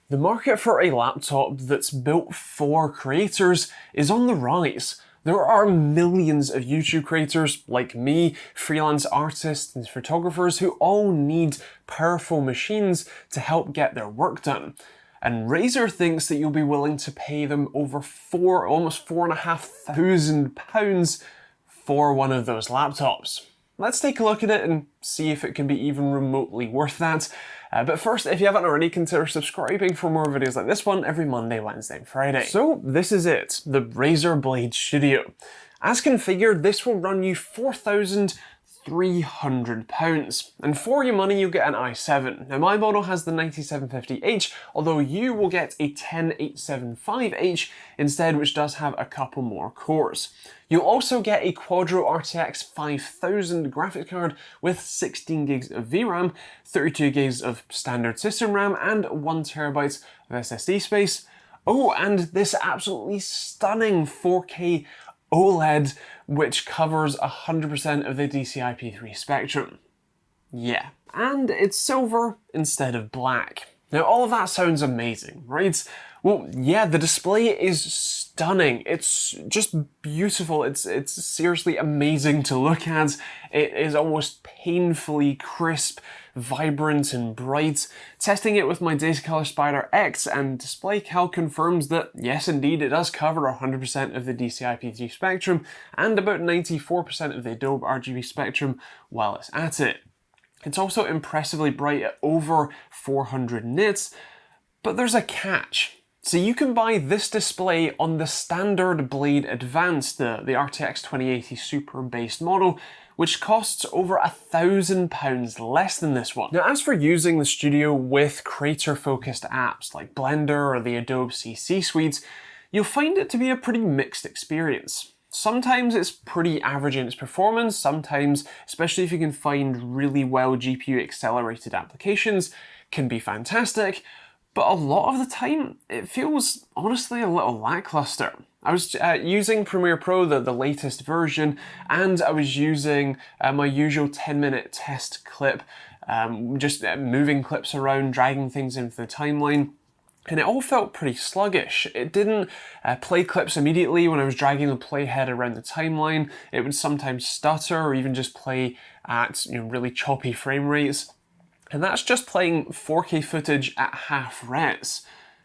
The market for a laptop that's built for creators is on the rise. There are millions of YouTube creators like me, freelance artists and photographers who all need powerful machines to help get their work done. And Razer thinks that you'll be willing to pay them over almost £4,500 for one of those laptops. Let's take a look at it and see if it can be even remotely worth that. But first, if you haven't already, consider subscribing for more videos like this one every Monday, Wednesday, and Friday. So this is it, the Razer Blade Studio. As configured, this will run you £4,300. And for your money, you get an i7. Now my model has the 9750H, although you will get a 10875H instead, which does have a couple more cores. You'll also get a Quadro RTX 5000 graphics card with 16 gigs of VRAM, 32 gigs of standard system RAM, and 1 terabyte of SSD space. Oh, and this absolutely stunning 4K OLED, which covers 100% of the DCI-P3 spectrum. Yeah, and it's silver instead of black. Now all of that sounds amazing, right? Well, yeah, the display is stunning. It's just beautiful. It's seriously amazing to look at. It is almost painfully crisp, vibrant and bright. Testing it with my Datacolor Spider X, and DisplayCal confirms that yes indeed it does cover 100% of the DCI-P3 spectrum and about 94% of the Adobe RGB spectrum while it's at it. It's also impressively bright at over 400 nits, but there's a catch. So you can buy this display on the standard Blade Advanced, the RTX 2080 Super based model, which costs over £1,000 less than this one. Now, as for using the Studio with creator-focused apps like Blender or the Adobe CC suites, you'll find it to be a pretty mixed experience. Sometimes it's pretty average in its performance, sometimes, especially if you can find really well GPU accelerated applications, can be fantastic, but a lot of the time it feels honestly a little lackluster. I was using Premiere Pro, the latest version, and I was using my usual 10-minute test clip, just moving clips around, dragging things into the timeline. And it all felt pretty sluggish. It didn't play clips immediately when I was dragging the playhead around the timeline. It would sometimes stutter or even just play at really choppy frame rates. And that's just playing 4K footage at half res.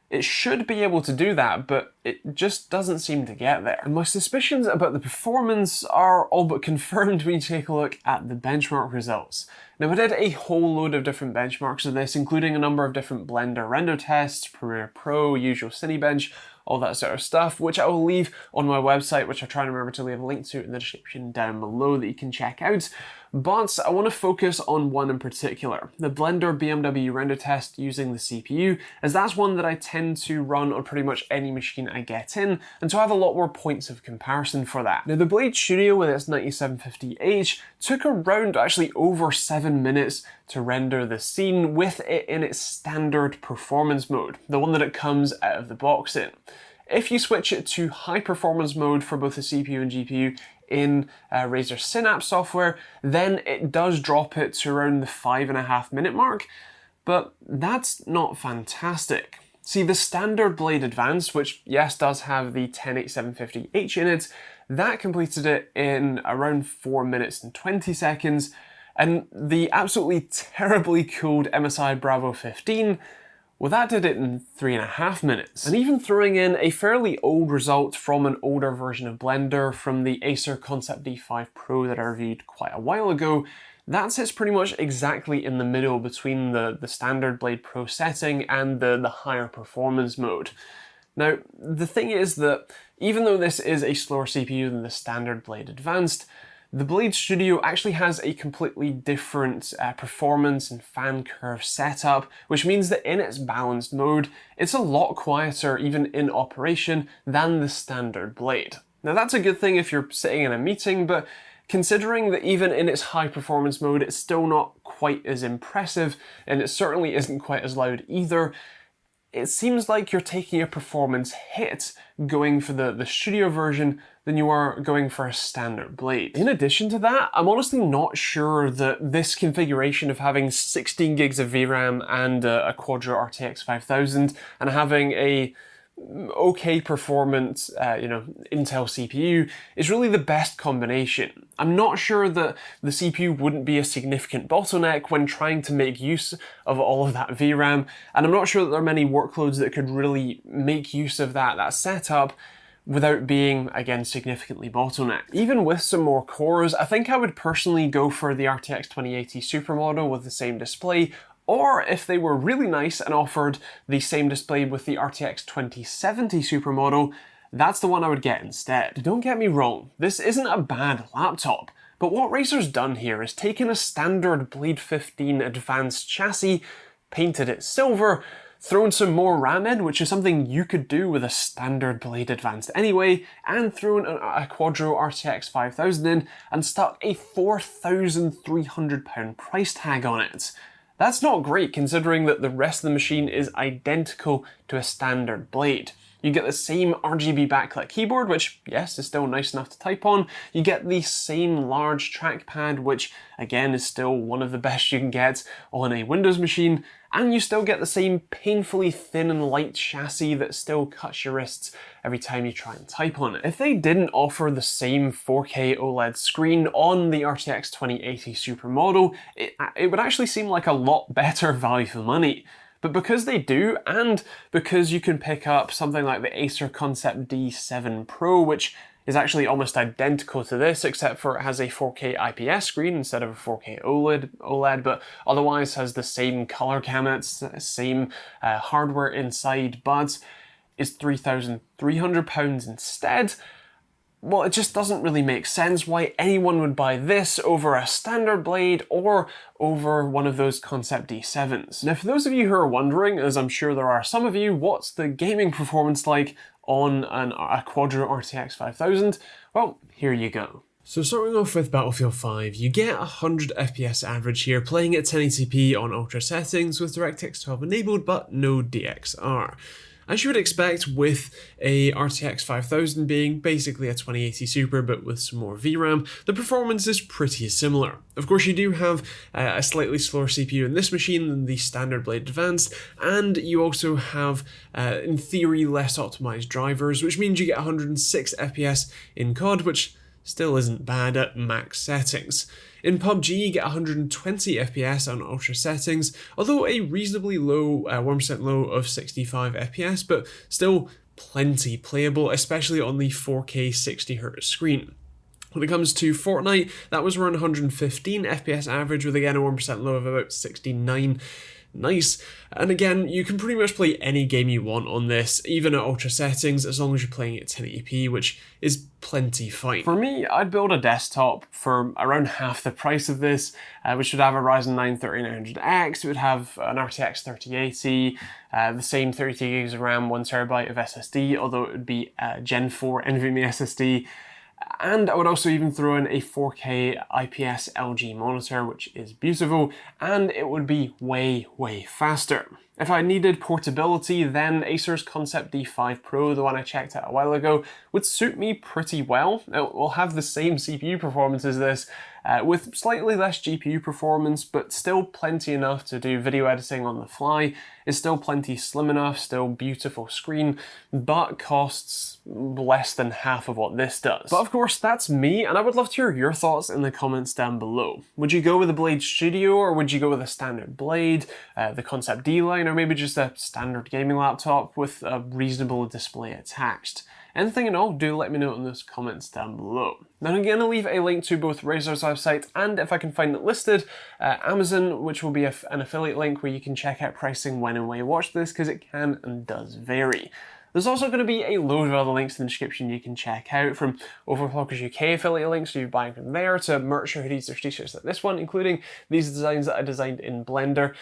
It should be able to do that, but it just doesn't seem to get there. And my suspicions about the performance are all but confirmed when you take a look at the benchmark results. Now, I did a whole load of different benchmarks of this, including a number of different Blender render tests, Premiere Pro, usual Cinebench, all that sort of stuff, which I will leave on my website, which I try to remember to leave a link to in the description down below that you can check out. But I want to focus on one in particular, the Blender BMW render test using the CPU, as that's one that I tend to run on pretty much any machine I get in, and so I have a lot more points of comparison for that. Now, the Blade Studio with its 9750H took around actually over 7 minutes to render the scene with it in its standard performance mode, the one that it comes out of the box in. If you switch it to high performance mode for both the CPU and GPU in Razer Synapse software, then it does drop it to around the 5.5 minute mark, but that's not fantastic. See, the standard Blade Advanced, which yes does have the 10875H in it, that completed it in around 4 minutes and 20 seconds, and the absolutely terribly cooled MSI Bravo 15, well, that did it in 3.5 minutes. And even throwing in a fairly old result from an older version of Blender from the Acer Concept D5 Pro that I reviewed quite a while ago, that sits pretty much exactly in the middle between the standard Blade Pro setting and the higher performance mode. Now, the thing is that even though this is a slower CPU than the standard Blade Advanced, the Blade Studio actually has a completely different performance and fan curve setup, which means that in its balanced mode, it's a lot quieter even in operation than the standard Blade. Now that's a good thing if you're sitting in a meeting, but considering that even in its high performance mode, it's still not quite as impressive, and it certainly isn't quite as loud either, it seems like you're taking a performance hit going for the studio version than you are going for a standard blade. In addition to that, I'm honestly not sure that this configuration of having 16 gigs of VRAM and a Quadro RTX 5000 and having a okay performance, Intel CPU is really the best combination. I'm not sure that the CPU wouldn't be a significant bottleneck when trying to make use of all of that VRAM, and I'm not sure that there are many workloads that could really make use of that setup without being, again, significantly bottlenecked. Even with some more cores, I think I would personally go for the RTX 2080 Supermodel with the same display, or if they were really nice and offered the same display with the RTX 2070 Supermodel, that's the one I would get instead. Don't get me wrong, this isn't a bad laptop, but what Razer's done here is taken a standard Blade 15 Advanced chassis, painted it silver, thrown some more RAM in, which is something you could do with a standard Blade Advanced anyway, and thrown a Quadro RTX 5000 in, and stuck a £4,300 price tag on it. That's not great considering that the rest of the machine is identical to a standard Blade. You get the same RGB backlit keyboard, which, yes, is still nice enough to type on. You get the same large trackpad, which, again, is still one of the best you can get on a Windows machine. And you still get the same painfully thin and light chassis that still cuts your wrists every time you try and type on it. If they didn't offer the same 4K OLED screen on the RTX 2080 Supermodel, it would actually seem like a lot better value for money. But because they do, and because you can pick up something like the Acer Concept D7 Pro, which is actually almost identical to this, except for it has a 4K IPS screen instead of a 4K OLED, but otherwise has the same color gamuts, same hardware inside, but is £3,300 instead. Well, it just doesn't really make sense why anyone would buy this over a standard Blade or over one of those Concept D7s. Now, for those of you who are wondering, as I'm sure there are some of you, what's the gaming performance like on a Quadro RTX 5000? Well, here you go. So starting off with Battlefield 5, you get 100 FPS average here, playing at 1080p on ultra settings with DirectX 12 enabled, but no DXR. As you would expect with a RTX 5000 being basically a 2080 Super but with some more VRAM, the performance is pretty similar. Of course, you do have a slightly slower CPU in this machine than the standard Blade Advanced, and you also have, in theory, less optimized drivers, which means you get 106 FPS in COD, which still isn't bad at max settings. In PUBG, you get 120 FPS on ultra settings, although a reasonably low, 1% low of 65 FPS, but still plenty playable, especially on the 4K 60Hz screen. When it comes to Fortnite, that was around 115 FPS average, with again a 1% low of about 69. Nice. And again, you can pretty much play any game you want on this, even at ultra settings, as long as you're playing at 1080p, which is plenty fine. For me, I'd build a desktop for around half the price of this, which would have a Ryzen 9 3900X, it would have an RTX 3080, the same 32 gigs of RAM, 1TB of SSD, although it would be Gen 4 NVMe SSD. And I would also even throw in a 4K IPS LG monitor, which is beautiful, and it would be way, way faster. If I needed portability, then Acer's Concept D5 Pro, the one I checked out a while ago, would suit me pretty well. It will have the same CPU performance as this, with slightly less GPU performance, but still plenty enough to do video editing on the fly. It's still plenty slim enough, still beautiful screen, but costs less than half of what this does. But of course, that's me, and I would love to hear your thoughts in the comments down below. Would you go with the Blade Studio, or would you go with a standard Blade, the Concept D-Line, or maybe just a standard gaming laptop with a reasonable display attached? Anything at all, do let me know in those comments down below. Now I'm going to leave a link to both Razer's website and, if I can find it listed, Amazon, which will be an affiliate link where you can check out pricing when and where you watch this, because it can and does vary. There's also going to be a load of other links in the description you can check out, from Overclockers UK affiliate links, so you're buying from there, to merch or hoodies or t-shirts like this one, including these designs that I designed in Blender.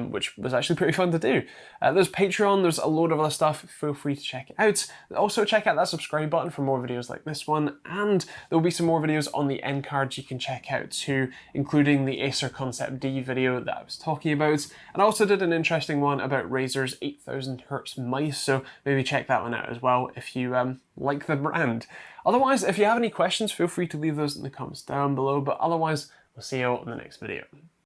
which was actually pretty fun to do. There's Patreon, there's a load of other stuff, feel free to check it out. Also check out that subscribe button for more videos like this one, and there'll be some more videos on the end cards you can check out too, including the Acer Concept D video that I was talking about, and I also did an interesting one about Razer's 8000Hz mice, so maybe check that one out as well if you like the brand. Otherwise, if you have any questions, feel free to leave those in the comments down below, but otherwise, we'll see you all in the next video.